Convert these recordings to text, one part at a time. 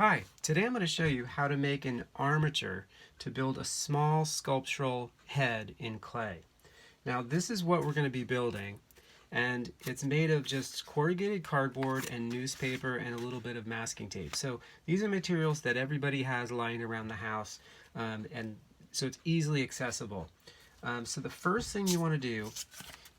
Hi, today I'm going to show you how to make an armature to build a small sculptural head in clay. Now this is what we're going to be building, and it's made of just corrugated cardboard and newspaper and a little bit of masking tape. So these are materials that everybody has lying around the house, and so it's easily accessible. So the first thing you want to do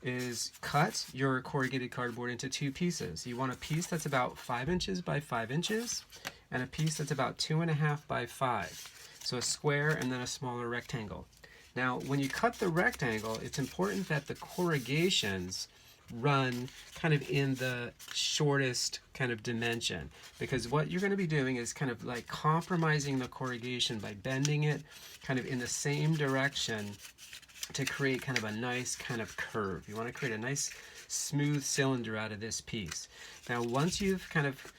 is cut your corrugated cardboard into two pieces. You want a piece that's about 5 inches by 5 inches and a piece that's about 2.5 by 5. So a square and then a smaller rectangle. Now when you cut the rectangle, it's important that the corrugations run kind of in the shortest kind of dimension, because what you're going to be doing is kind of like compromising the corrugation by bending it kind of in the same direction to create kind of a nice kind of curve. You want to create a nice smooth cylinder out of this piece. Now once you've kind of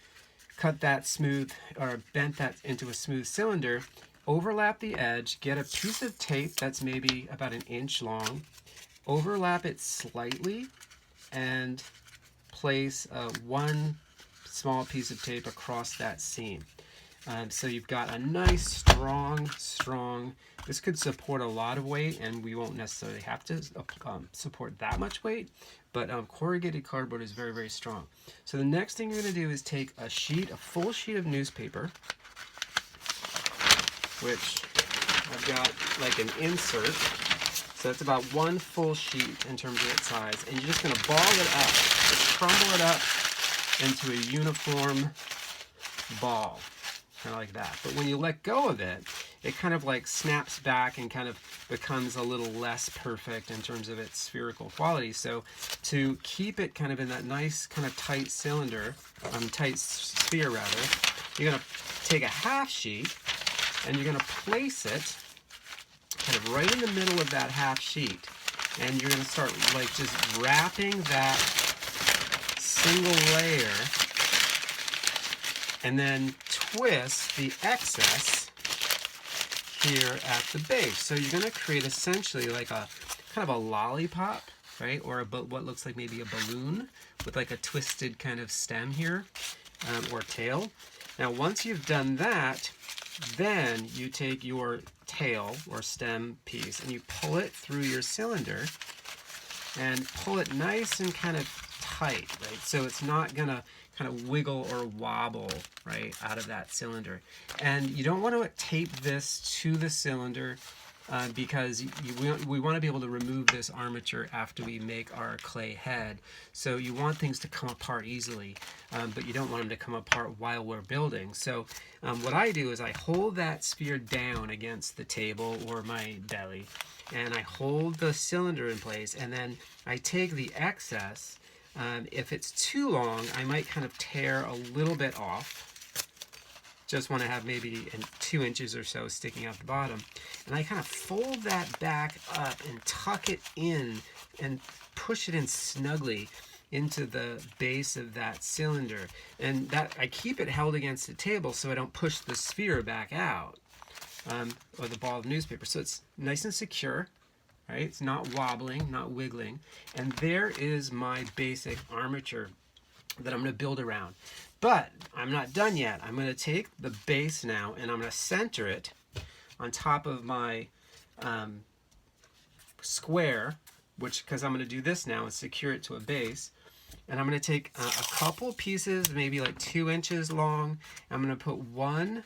cut that smooth or bent that into a smooth cylinder, overlap the edge, get a piece of tape that's maybe about 1 inch long, overlap it slightly, and place one small piece of tape across that seam. So you've got a nice strong, this could support a lot of weight, and we won't necessarily have to support that much weight, but corrugated cardboard is very, very strong. So the next thing you're going to do is take a full sheet of newspaper, which I've got like an insert. So it's about 1 full sheet in terms of its size, and you're just going to ball it up, just crumble it up into a uniform ball, kind of like that. But when you let go of it, it kind of like snaps back and kind of becomes a little less perfect in terms of its spherical quality. So to keep it kind of in that nice kind of tight cylinder, tight sphere rather, you're going to take a half sheet and you're going to place it kind of right in the middle of that half sheet, and you're going to start like just wrapping that single layer and then twist the excess here at the base. So you're going to create essentially like a kind of a lollipop, right? Or what looks like maybe a balloon with like a twisted kind of stem here, or tail. Now once you've done that, then you take your tail or stem piece and you pull it through your cylinder and pull it nice and kind of tight, right? So it's not gonna kind of wiggle or wobble, right, out of that cylinder. And you don't want to tape this to the cylinder because we want to be able to remove this armature after we make our clay head. So you want things to come apart easily, but you don't want them to come apart while we're building. So what I do is I hold that sphere down against the table or my belly, and I hold the cylinder in place, and then I take the excess. If it's too long, I might kind of tear a little bit off. Just want to have maybe 2 inches or so sticking out the bottom. And I kind of fold that back up and tuck it in and push it in snugly into the base of that cylinder. And that I keep it held against the table so I don't push the sphere back out, or the ball of newspaper. So it's nice and secure, right? It's not wobbling, not wiggling. And there is my basic armature that I'm going to build around. But I'm not done yet. I'm going to take the base now and I'm going to center it on top of my square, because I'm going to do this now and secure it to a base. And I'm going to take a couple pieces, maybe like 2 inches long. I'm going to put one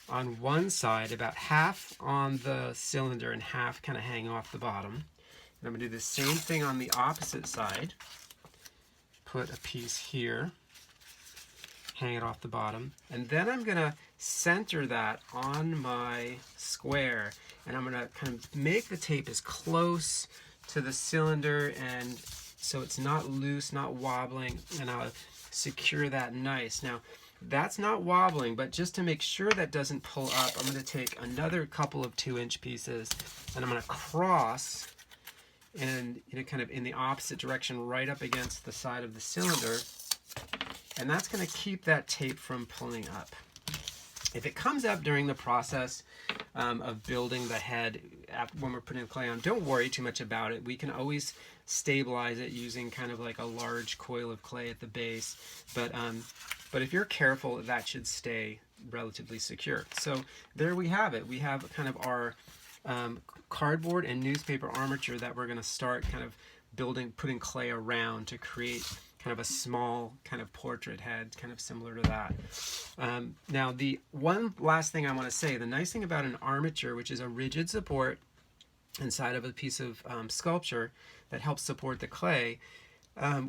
on one side, about half on the cylinder and half kind of hang off the bottom. And I'm going to do the same thing on the opposite side. Put a piece here, hang it off the bottom, and then I'm going to center that on my square, and I'm going to kind of make the tape as close to the cylinder and so it's not loose, not wobbling, and I'll secure that nice. Now that's not wobbling, but just to make sure that doesn't pull up, I'm going to take another couple of 2-inch pieces and I'm going to cross and kind of in the opposite direction right up against the side of the cylinder, and that's going to keep that tape from pulling up. If it comes up during the process of building the head when we're putting the clay on, don't worry too much about it. We can always stabilize it using kind of like a large coil of clay at the base. But if you're careful, that should stay relatively secure. So there we have it. We have kind of our cardboard and newspaper armature that we're going to start kind of putting clay around to create kind of a small kind of portrait head, kind of similar to that. Now, the one last thing I want to say, the nice thing about an armature, which is a rigid support inside of a piece of sculpture that helps support the clay,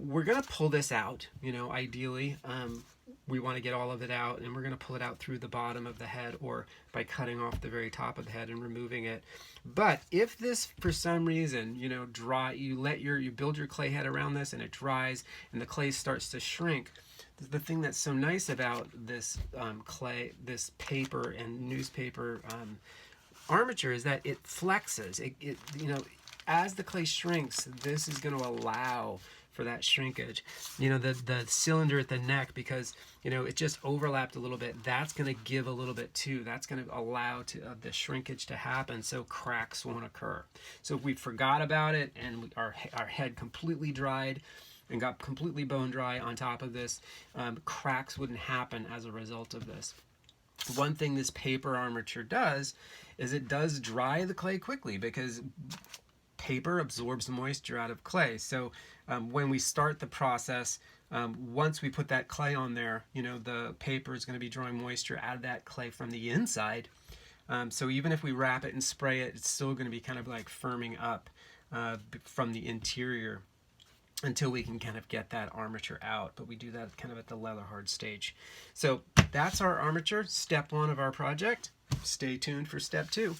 we're going to pull this out, ideally. We want to get all of it out, and we're going to pull it out through the bottom of the head or by cutting off the very top of the head and removing it. But if this, for some reason, you build your clay head around this and it dries and the clay starts to shrink, the thing that's so nice about this this paper and newspaper armature is that it flexes. As the clay shrinks, this is going to allow for that shrinkage. The cylinder at the neck, because it just overlapped a little bit, that's going to give a little bit too. That's going to allow the shrinkage to happen so cracks won't occur. So if we forgot about it and our head completely dried and got completely bone dry on top of this, cracks wouldn't happen as a result of this. One thing this paper armature does is it does dry the clay quickly, because paper absorbs moisture out of clay. So when we start the process, once we put that clay on there, the paper is going to be drawing moisture out of that clay from the inside. So even if we wrap it and spray it, it's still going to be kind of like firming up from the interior until we can kind of get that armature out. But we do that kind of at the leather hard stage. So that's our armature, step 1 of our project. Stay tuned for step 2.